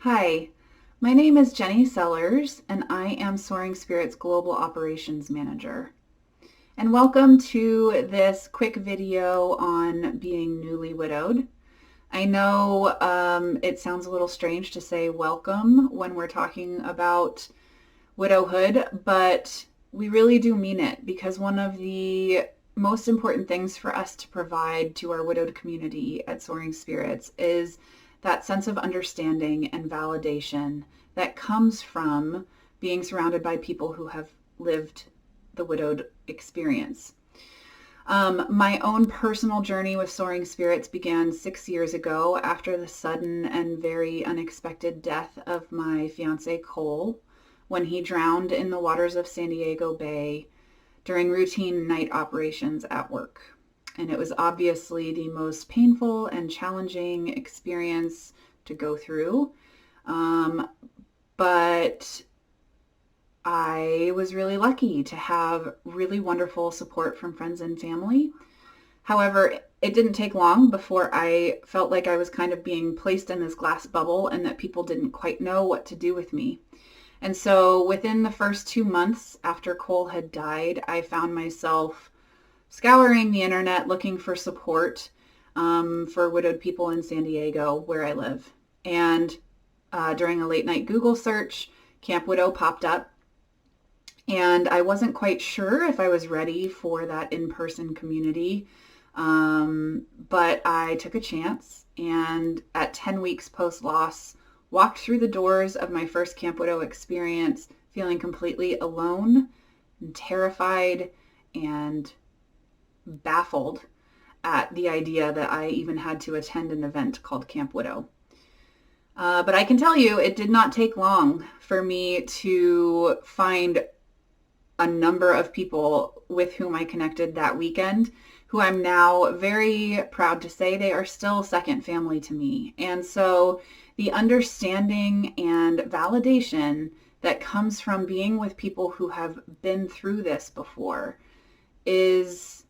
Hi, my name is Jenny Sellers, and I am Soaring Spirits Global Operations Manager. And welcome to this quick video on being newly widowed. I know it sounds a little strange to say welcome when we're talking about widowhood, but we really do mean it because one of the most important things for us to provide to our widowed community at Soaring Spirits is that sense of understanding and validation that comes from being surrounded by people who have lived the widowed experience. My own personal journey with Soaring Spirits began 6 years ago after the sudden and very unexpected death of my fiance Cole when he drowned in the waters of San Diego Bay during routine night operations at work. And it was obviously the most painful and challenging experience to go through. But I was really lucky to have really wonderful support from friends and family. However, it didn't take long before I felt like I was kind of being placed in this glass bubble and that people didn't quite know what to do with me. And so within the first 2 months after Cole had died, I found myself scouring the internet looking for support for widowed people in San Diego, where I live. And during a late night Google search, Camp Widow popped up. And I wasn't quite sure if I was ready for that in-person community, but I took a chance and at 10 weeks post-loss, walked through the doors of my first Camp Widow experience feeling completely alone and terrified and baffled at the idea that I even had to attend an event called Camp Widow. But I can tell you it did not take long for me to find a number of people with whom I connected that weekend, who I'm now very proud to say they are still second family to me. And so the understanding and validation that comes from being with people who have been through this before is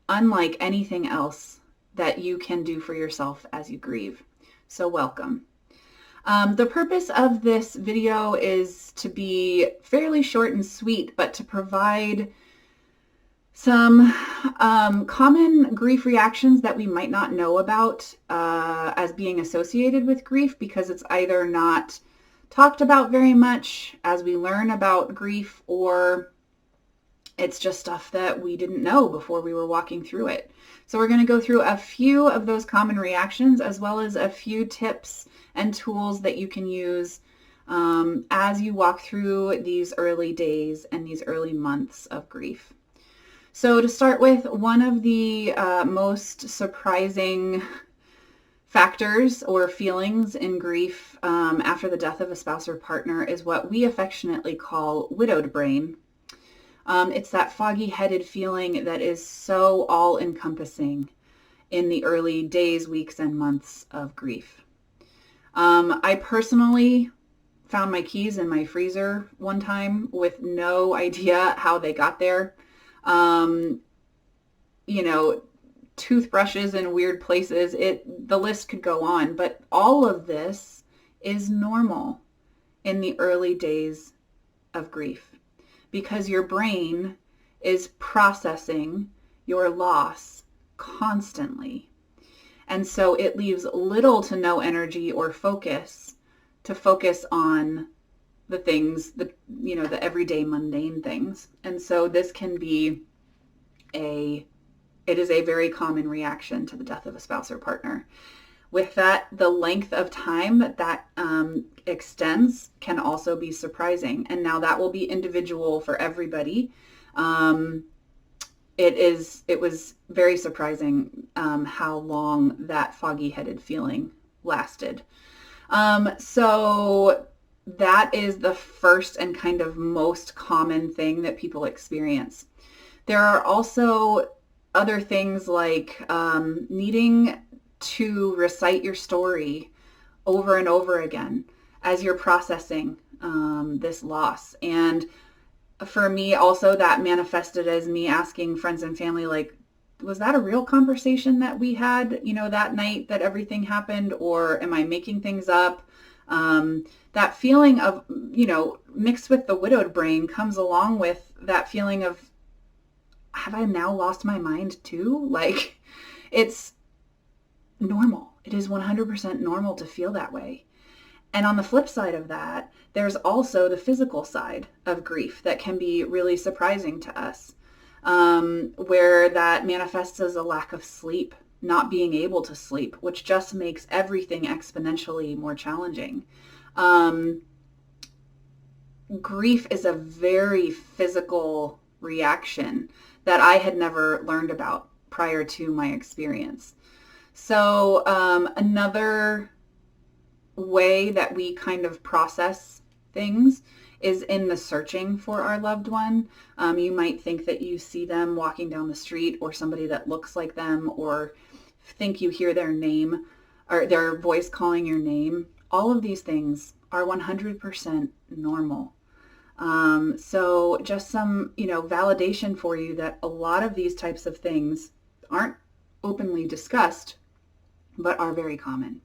unlike anything else that you can do for yourself as you grieve. So welcome. The purpose of this video is to be fairly short and sweet, but to provide some common grief reactions that we might not know about as being associated with grief, because it's either not talked about very much as we learn about grief, or it's just stuff that we didn't know before we were walking through it. So we're going to go through a few of those common reactions, as well as a few tips and tools that you can use as you walk through these early days and these early months of grief. So to start with, one of the most surprising factors or feelings in grief after the death of a spouse or partner is what we affectionately call widowed brain. It's that foggy-headed feeling that is so all-encompassing in the early days, weeks, and months of grief. I personally found my keys in my freezer one time with no idea how they got there. Toothbrushes in weird places. The list could go on, but all of this is normal in the early days of grief, because your brain is processing your loss constantly. And so it leaves little to no energy or focus to focus on the things, the everyday mundane things. And so this can be it is a very common reaction to the death of a spouse or partner. With that, the length of time that extends can also be surprising. And now that will be individual for everybody. It was very surprising how long that foggy-headed feeling lasted. So that is the first and kind of most common thing that people experience. There are also other things like needing to recite your story over and over again as you're processing this loss. And for me also, that manifested as me asking friends and family, like, was that a real conversation that we had, that night that everything happened, or am I making things up? That feeling of, mixed with the widowed brain comes along with that feeling of, have I now lost my mind too? Like, it's normal. It is 100% normal to feel that way. And on the flip side of that, there's also the physical side of grief that can be really surprising to us, where that manifests as a lack of sleep, not being able to sleep, which just makes everything exponentially more challenging. Grief is a very physical reaction that I had never learned about prior to my experience. So another way that we kind of process things is in the searching for our loved one. You might think that you see them walking down the street, or somebody that looks like them, or think you hear their name or their voice calling your name. All of these things are 100% normal. So just some, validation for you that a lot of these types of things aren't openly discussed, but are very common.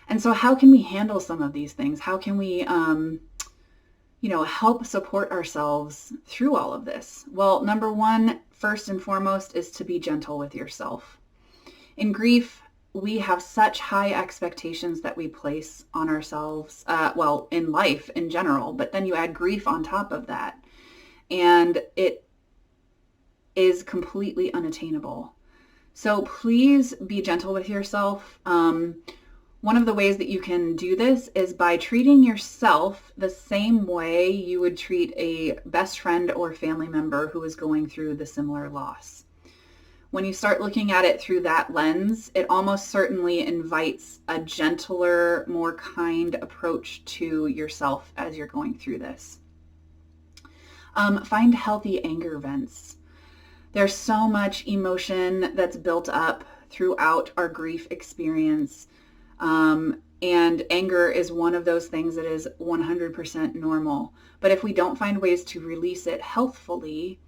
And so how can we handle some of these things? How can we, help support ourselves through all of this? Well, number one, first and foremost, is to be gentle with yourself. In grief, we have such high expectations that we place on ourselves, in life in general, but then you add grief on top of that, and it is completely unattainable. So please be gentle with yourself. One of the ways that you can do this is by treating yourself the same way you would treat a best friend or family member who is going through the similar loss. When you start looking at it through that lens, it almost certainly invites a gentler, more kind approach to yourself as you're going through this. Find healthy anger vents. There's so much emotion that's built up throughout our grief experience. And anger is one of those things that is 100% normal. But if we don't find ways to release it healthfully,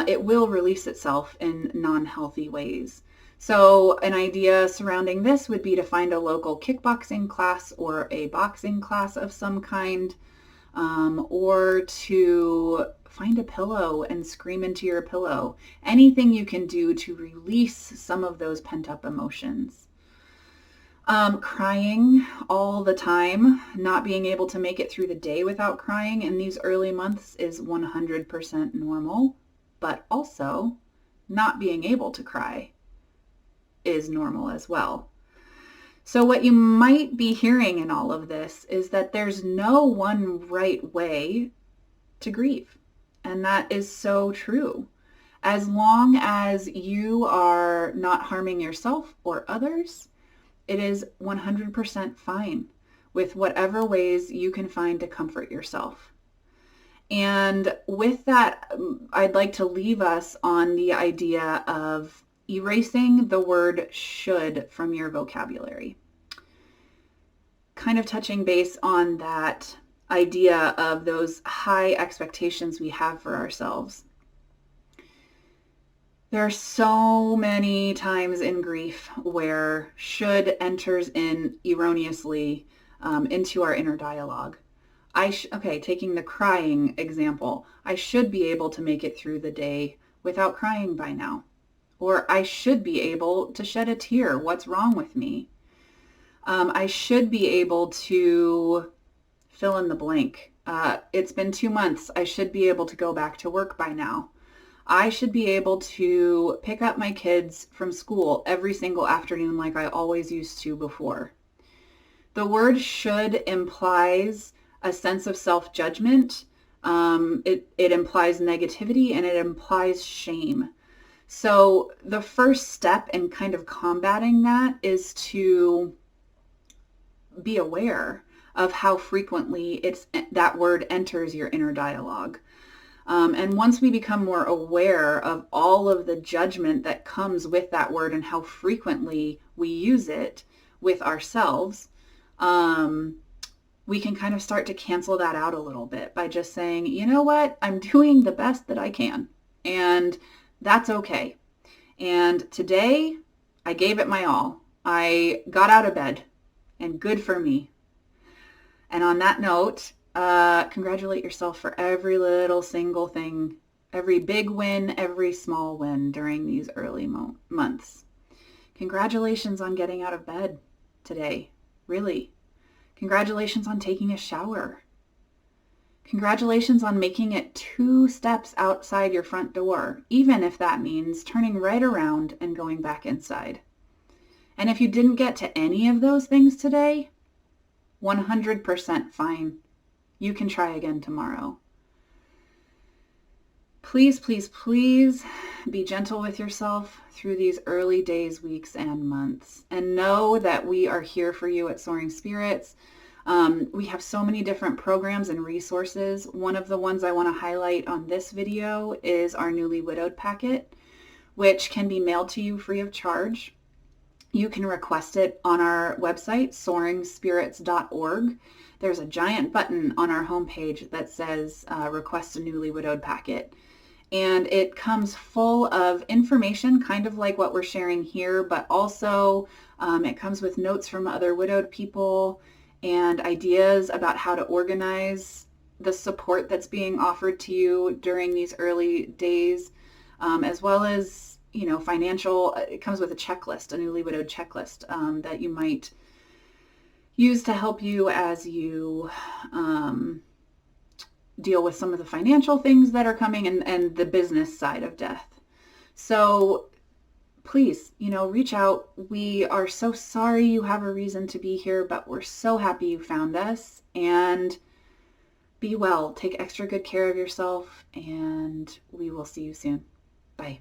it will release itself in non-healthy ways. So an idea surrounding this would be to find a local kickboxing class or a boxing class of some kind, or to find a pillow and scream into your pillow. Anything you can do to release some of those pent-up emotions. Crying all the time, not being able to make it through the day without crying in these early months is 100% normal, but also not being able to cry is normal as well. So what you might be hearing in all of this is that there's no one right way to grieve. And that is so true. As long as you are not harming yourself or others, it is 100% fine with whatever ways you can find to comfort yourself. And with that, I'd like to leave us on the idea of erasing the word should from your vocabulary. Kind of touching base on that idea of those high expectations we have for ourselves. There are so many times in grief where should enters in erroneously into our inner dialogue. Taking the crying example, I should be able to make it through the day without crying by now. Or I should be able to shed a tear. What's wrong with me? I should be able to fill in the blank. It's been 2 months. I should be able to go back to work by now. I should be able to pick up my kids from school every single afternoon like I always used to before. The word should implies a sense of self-judgment. It implies negativity, and it implies shame. So the first step in kind of combating that is to be aware of how frequently that word enters your inner dialogue. And once we become more aware of all of the judgment that comes with that word and how frequently we use it with ourselves, we can kind of start to cancel that out a little bit by just saying, you know what, I'm doing the best that I can, and that's okay. And today I gave it my all. I got out of bed, and good for me. And on that note, congratulate yourself for every little single thing, every big win, every small win during these early months. Congratulations on getting out of bed today. Really. Congratulations on taking a shower. Congratulations on making it 2 steps outside your front door, even if that means turning right around and going back inside. And if you didn't get to any of those things today, 100% fine. You can try again tomorrow. Please, please, please be gentle with yourself through these early days, weeks, and months. And know that we are here for you at Soaring Spirits. We have so many different programs and resources. One of the ones I want to highlight on this video is our Newly Widowed packet, which can be mailed to you free of charge. You can request it on our website, soaringspirits.org. There's a giant button on our homepage that says request a Newly Widowed packet. And it comes full of information, kind of like what we're sharing here, but also it comes with notes from other widowed people and ideas about how to organize the support that's being offered to you during these early days, as well as, financial. It comes with a checklist, a Newly Widowed checklist that you might use to help you as you deal with some of the financial things that are coming and the business side of death. So please, reach out. We are so sorry you have a reason to be here, but we're so happy you found us. And be well. Take extra good care of yourself, and we will see you soon. Bye.